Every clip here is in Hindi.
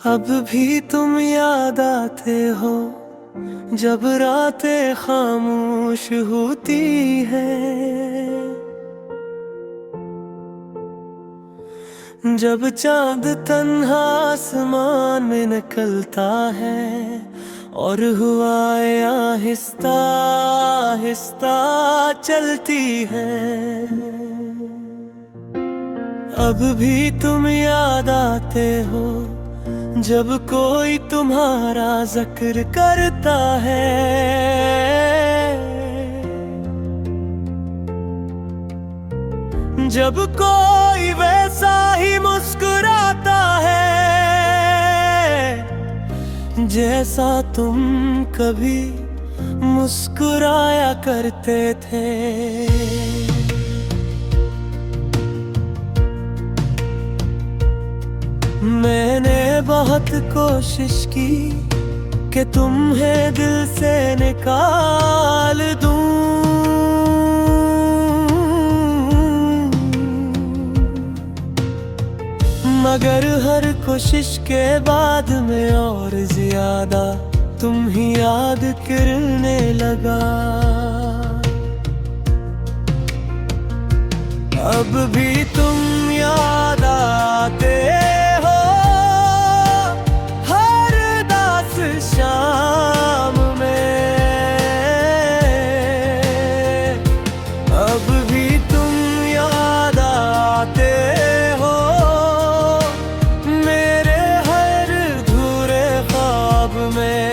अब भी तुम याद आते हो जब रातें खामोश होती हैं, जब चांद तन्हा आसमान में निकलता है और हवाएं आहिस्ता आहिस्ता चलती हैं। अब भी तुम याद आते हो जब कोई तुम्हारा जिक्र करता है, जब कोई वैसा ही मुस्कुराता है जैसा तुम कभी मुस्कुराया करते थे। मैंने बहुत कोशिश की कि तुम्हें दिल से निकाल दूं, मगर हर कोशिश के बाद में और ज्यादा तुम ही याद करने लगा। अब भी तुम याद आते हो हर उदास शाम में, अब भी तुम याद आते हो मेरे हर अधूरे ख्वाब में।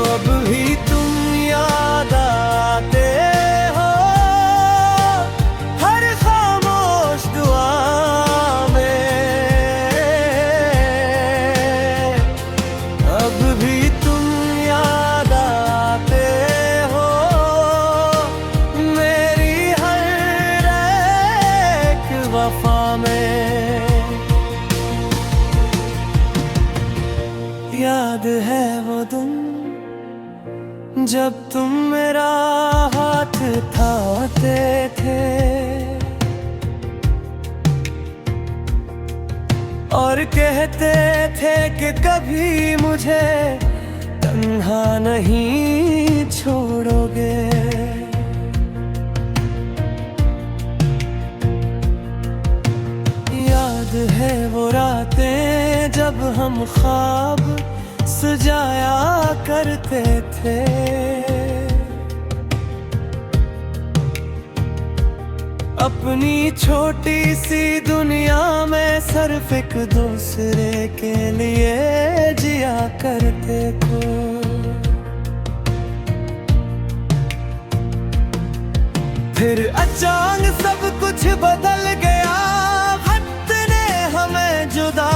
अब भी तुम याद आते याद है वो दिन जब तुम मेरा हाथ थामते थे और कहते थे कि कभी मुझे तन्हा नहीं छोड़ोगे। याद है वो रातें जब हम ख्वाब सजाया करते थे, अपनी छोटी सी दुनिया में सिर्फ एक दूसरे के लिए जिया करते थे। फिर अचानक सब कुछ बदल गया, वक्त ने हमें जुदा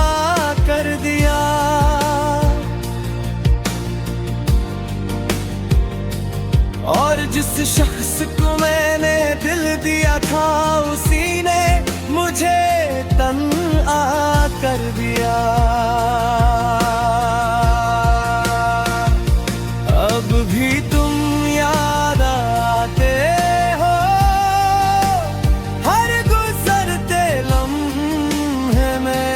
कर दिया। और जिस शख्स को मैंने दिल दिया था उसी ने मुझे तन्हा कर दिया। अब भी तुम याद आते हो हर गुजरते लम्हे में,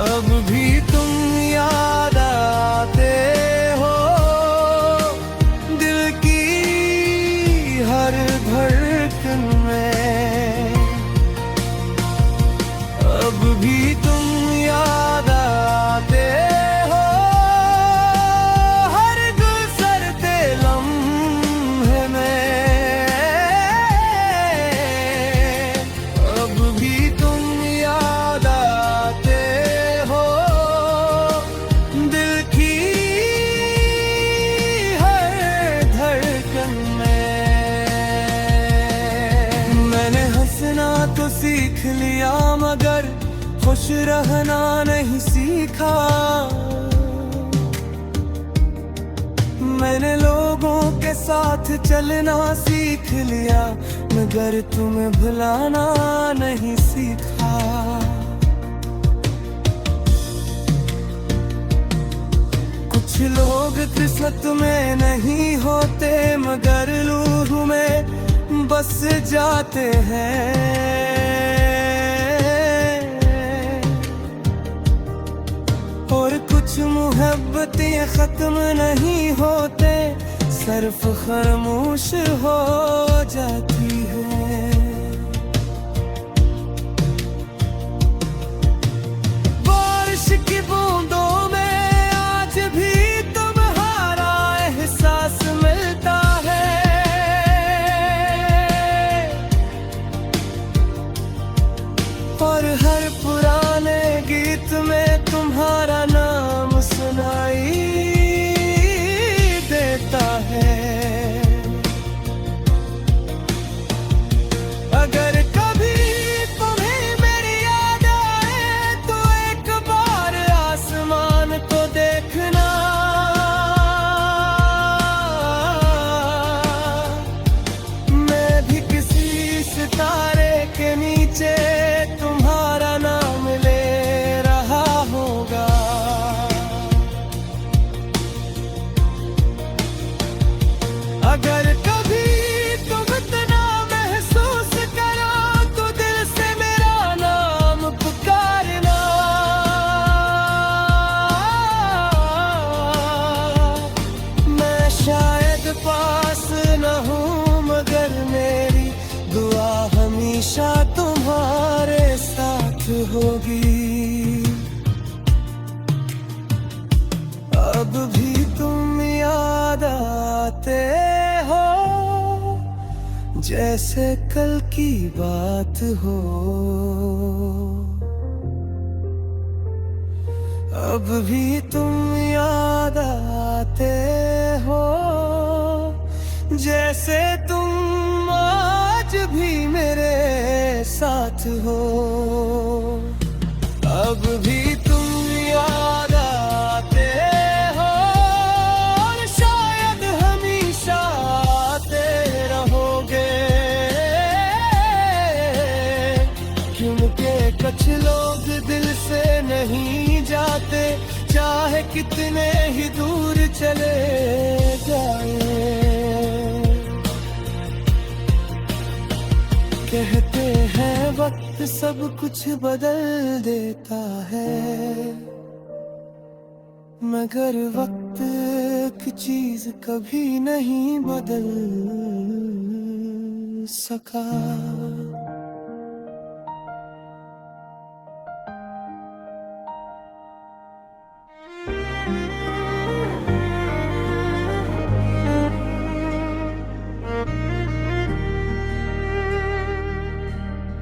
अब भी तुम याद आते हर धड़कन में। अब भी तुम याद आते हो हर गुजरते लम्हे में, अब भी तुम याद आते हो दिल की हर धड़कन में। तो सीख लिया मगर खुश रहना नहीं सीखा। मैंने लोगों के साथ चलना सीख लिया मगर तुम्हें भुलाना नहीं सीखा। कुछ लोग किस्मत में नहीं होते मगर रूह में बस बस जाते हैं। और कुछ मोहब्बतें खत्म नहीं होते, सिर्फ खामोश हो जाती है। बारिश की बूंदों में आज भी तुम्हारा एहसास मिलता है। और हर पुराने गीत में तुम्हारा नाम सुनाई देता है। अगर कभी तुम्हें मेरी याद आए तो एक बार आसमान को देखना। मैं भी किसी सितारे के नीचे तुम्हारा नाम ले रहा होगा। अगर कभी तुम इतना महसूस करो तो दिल से मेरा नाम पुकारना। मैं शायद पास न हूँ मगर मेरी दुआ हमेशा तुम्हारे साथ होगी। अब भी तुम याद आते हो जैसे कल की बात हो। अब भी तुम याद आते हो जैसे तुम आज भी मेरे साथ हो। अब भी तुम याद आते हो और शायद हमेशा आते रहोगे। क्योंकि कुछ लोग दिल से नहीं जाते, चाहे कितने ही दूर चले जाए। कहते हैं वक्त सब कुछ बदल देता है, मगर वक्त की चीज कभी नहीं बदल सका।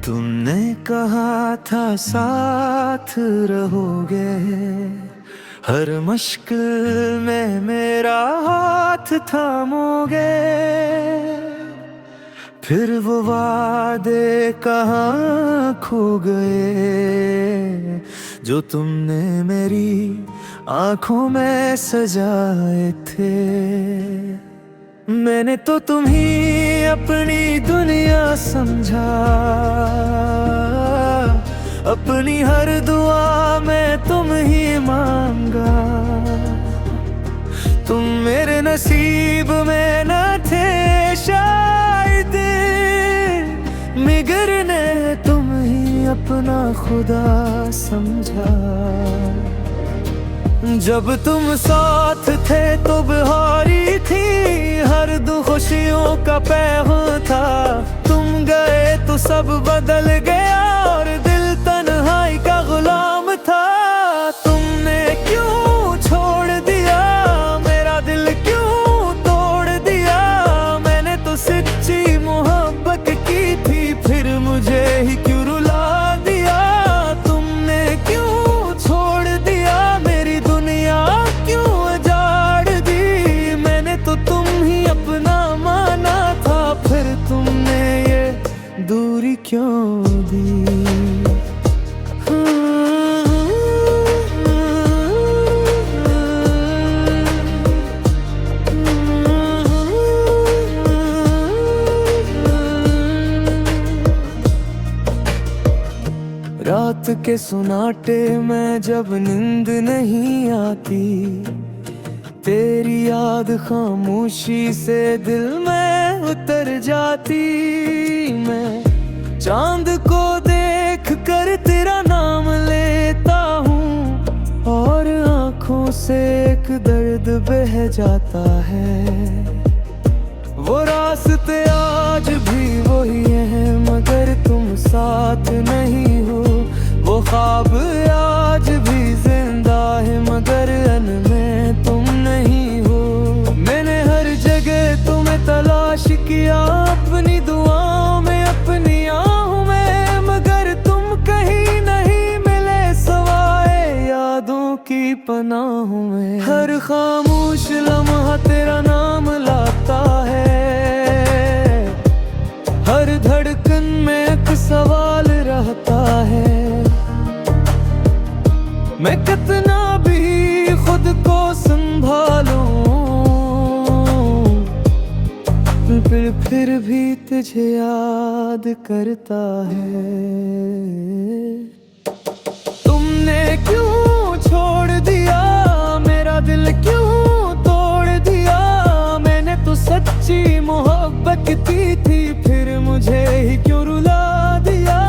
तुमने कहा था साथ रहोगे, हर मुश्किल में मेरा हाथ थामोगे। फिर वो वादे कहाँ खो गए जो तुमने मेरी आंखों में सजाए थे। मैंने तो तुम्हीं अपनी दुनिया समझा, अपनी हर दुआ में तुम ही मांगा। तुम मेरे नसीब में न थे शायद, मगर ने तुम ही अपना खुदा समझा। जब तुम साथ थे तो बहारी थी, हर दो खुशियों का पैगाम था। तुम गए तो सब बदल गया और दिल तन्हाई का गुलाम था। तुमने क्यों छोड़ दिया मेरा दिल, क्यों तोड़ दिया। मैंने तो सच्ची मोहब्बत की थी, फिर मुझे ही क्यों रुला दिया। तुमने क्यों छोड़ दिया मेरी दुनिया, क्यों उजाड़ दी। मैंने तो तुम ही अपना माना था, फिर तुमने ये दूरी क्यों दी। रात के सुनाटे में जब नींद नहीं आती, तेरी याद खामोशी से दिल में उतर जाती। मैं चांद को देख कर तेरा नाम लेता हूँ और आंखों से एक दर्द बह जाता है। वो रास्ते आज भी वही हैं मगर तुम साथ नहीं हो। वो ख्वाब आज भी जिंदा है मगर अनमें तुम नहीं हो। मैंने हर जगह तुम्हें तलाश किया, अपनी दुआओं में अपनी आहों में, मगर तुम कहीं नहीं मिले सवाए यादों की पनाहों में। हर खामोश लम्हा तेरा नाम लाता है, हर धड़कन में एक सवाल रहता है। मैं कितना भी खुद को संभालूं, फिर भी तुझे याद करता है। तुमने क्यों छोड़ दिया मेरा दिल, क्यों तोड़ दिया। मैंने तो सच्ची मोहब्बत की थी, फिर मुझे ही क्यों रुला दिया।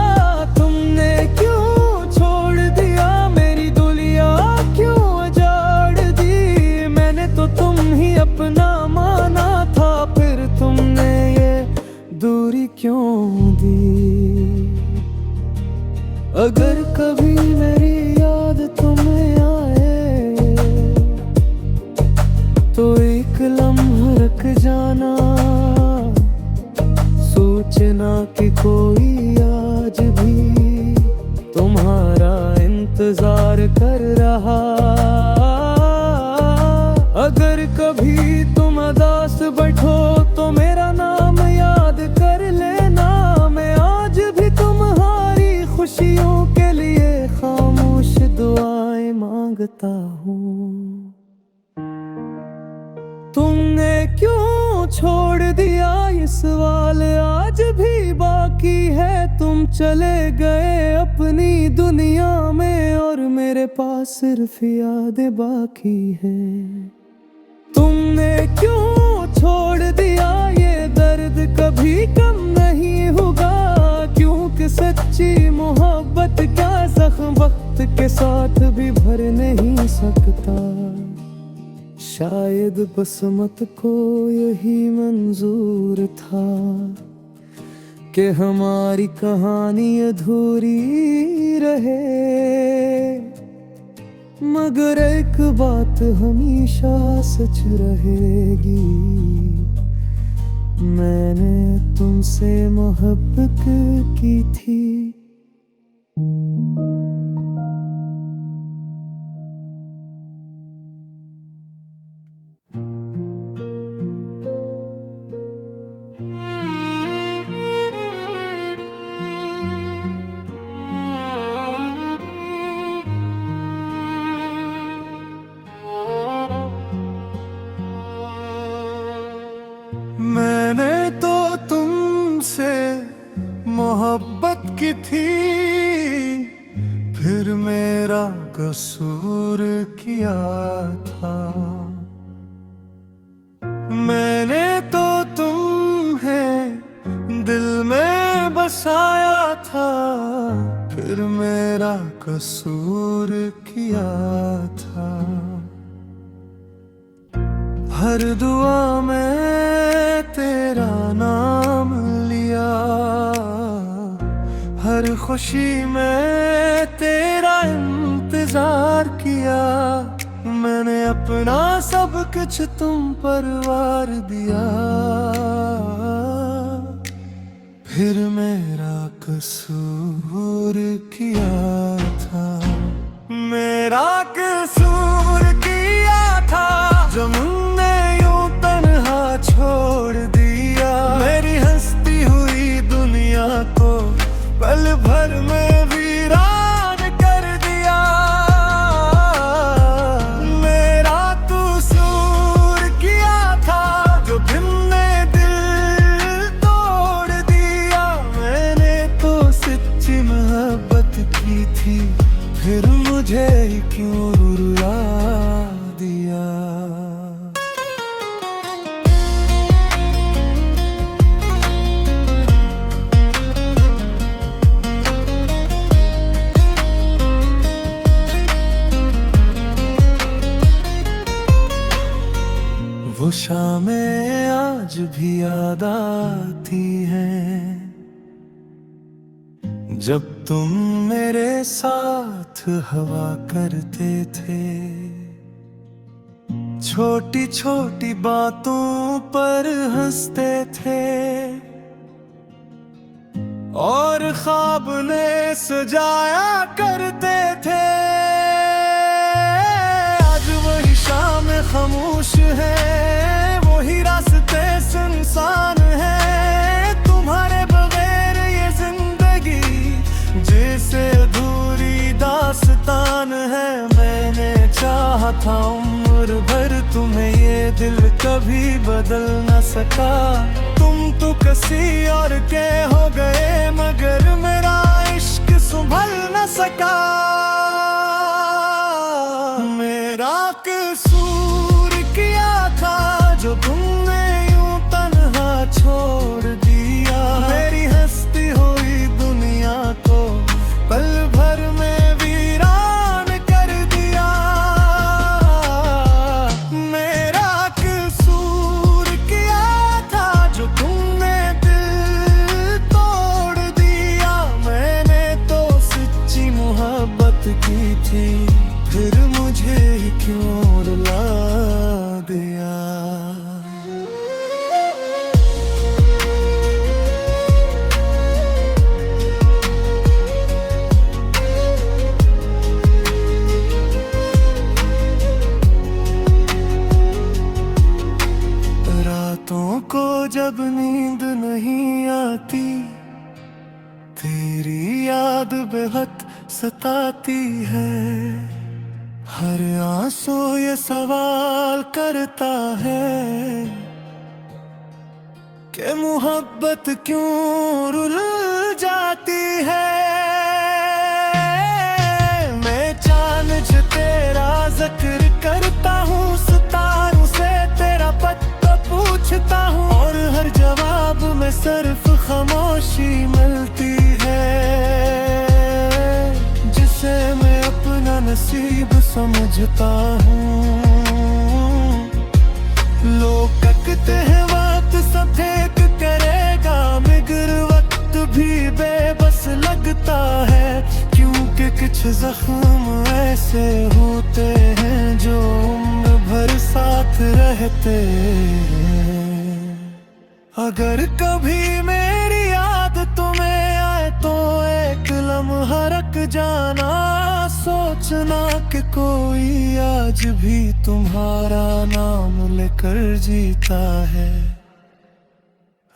तुमने क्यों छोड़ दिया मेरी दुनिया, क्यों उजाड़ दी। मैंने तो तुम ही अपना माना था, फिर तुमने ये दूरी क्यों दी। अगर कभी मेरी याद तुम्हें आए तो एक लम्हा रुक जाना, सोचना कि कोई आज भी तुम्हारा इंतजार कर रहा। अगर कभी तुम उदास बैठो तो मेरा नाम याद कर लेना। मैं आज भी तुम्हारी खुशियों के लिए खामोश दुआएं मांगता हूँ। तुमने क्यों छोड़ दिया ये सवाल आज भी बाकी है। तुम चले गए अपनी दुनिया में और मेरे पास सिर्फ यादें बाकी हैं। तुमने क्यों छोड़ दिया ये दर्द कभी कम नहीं होगा, क्योंकि सच्ची मोहब्बत का जख्म वक्त के साथ भी भर नहीं सकता। शायद बसमत को यही मंजूर था कि हमारी कहानी अधूरी रहे, मगर एक बात हमेशा सच रहेगी, मैंने तुमसे मोहब्बत की थी। मैंने तो तुमसे मोहब्बत की थी, फिर मेरा कसूर किया था। मैंने तो तुम्हें दिल में बसाया था, फिर मेरा कसूर किया था। हर दुआ में तेरा नाम लिया, हर खुशी में तेरा इंतजार किया। मैंने अपना सब कुछ तुम पर वार दिया, फिर मेरा कसूर किया था। मेरा कसूर किया था जो मुझे यूं तन्हा छोड़ दिया। मेरी हंसती हुई दुनिया को पल भर में वीरान कर दिया। मेरा कसूर किया था जो तुमने दिल तोड़ दिया। मैंने तो सच्ची मोहब्बत की थी, फिर मुझे क्यों रुला दिया। शामें आज भी याद आती हैं, जब तुम मेरे साथ हवा करते थे। छोटी छोटी बातों पर हंसते थे और ख्वाब ने सजाया करते थे। आज वही शाम खामोश है, वही रास्ते सुनसान है। तुम्हारे बगैर ये जिंदगी जैसे अधूरी दास्तान है। मैंने चाहा था उम्र भर तुम्हें, ये दिल कभी बदल न सका। तुम तो किसी और के हो गए, मगर मेरा इश्क संभल न सका। मेरा कसूर क्या था जो तुमने यूं तन्हा छोड़ दिया। मेरी हस्ती हुई दुनिया को पल भर में वीरान कर दिया। मेरा कसूर क्या था जो तुमने दिल तोड़ दिया। मैंने तो सच्ची मोहब्बत की थी, फिर मुझे क्यों रुला दिया। रातों को जब नींद नहीं आती, तेरी याद बेहद सताती है। हर आंसू ये सवाल करता है कि मोहब्बत क्यों रुल जाती है। मैं चांद से तेरा जिक्र करता हूँ, सितारों से तेरा पता पूछता हूँ, और हर जवाब में सिर्फ खामोशी मिलती है, जिसे मैं अपना नसीब समझता हूँ। लोग कहते हैं वक्त सब ठीक करेगा, मगर वक्त भी बेबस लगता है। क्योंकि कुछ जख्म ऐसे होते हैं जो उम्र भर साथ रहते हैं। अगर कभी मेरी याद तुम्हें आए तो एक लम्हा रख जाना, सोचना कि कोई आज भी तुम्हारा नाम लेकर जीता है।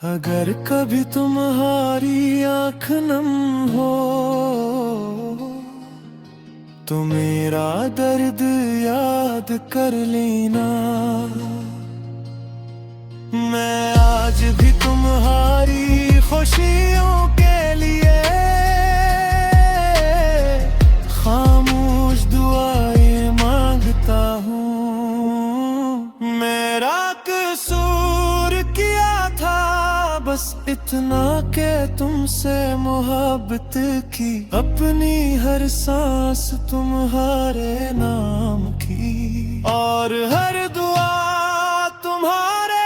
अगर कभी तुम्हारी आँख नम हो तो मेरा दर्द याद कर लेना। मैं आज भी तुम्हारी खुशियों के लिए खामोश दुआएं मांगता हूँ। मेरा कसूर क्या था बस इतना के तुमसे मोहब्बत की, अपनी हर सांस तुम्हारे नाम की, और हर दुआ तुम्हारे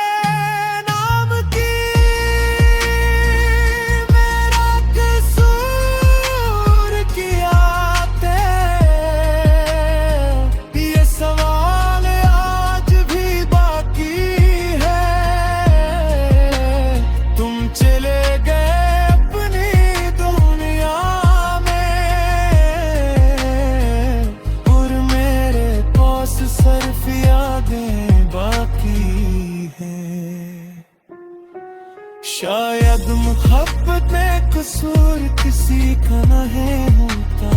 शायद मोहब्बत में कसूर किसी का नहीं होता,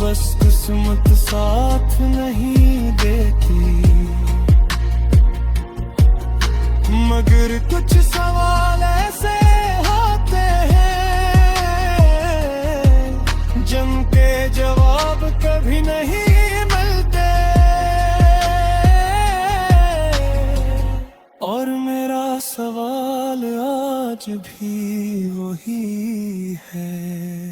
बस किस्मत साथ नहीं देती। मगर कुछ सवाल ऐसे होते हैं जिनके जवाब कभी नहीं मिलते, और मेरा सवाल आज भी वही है।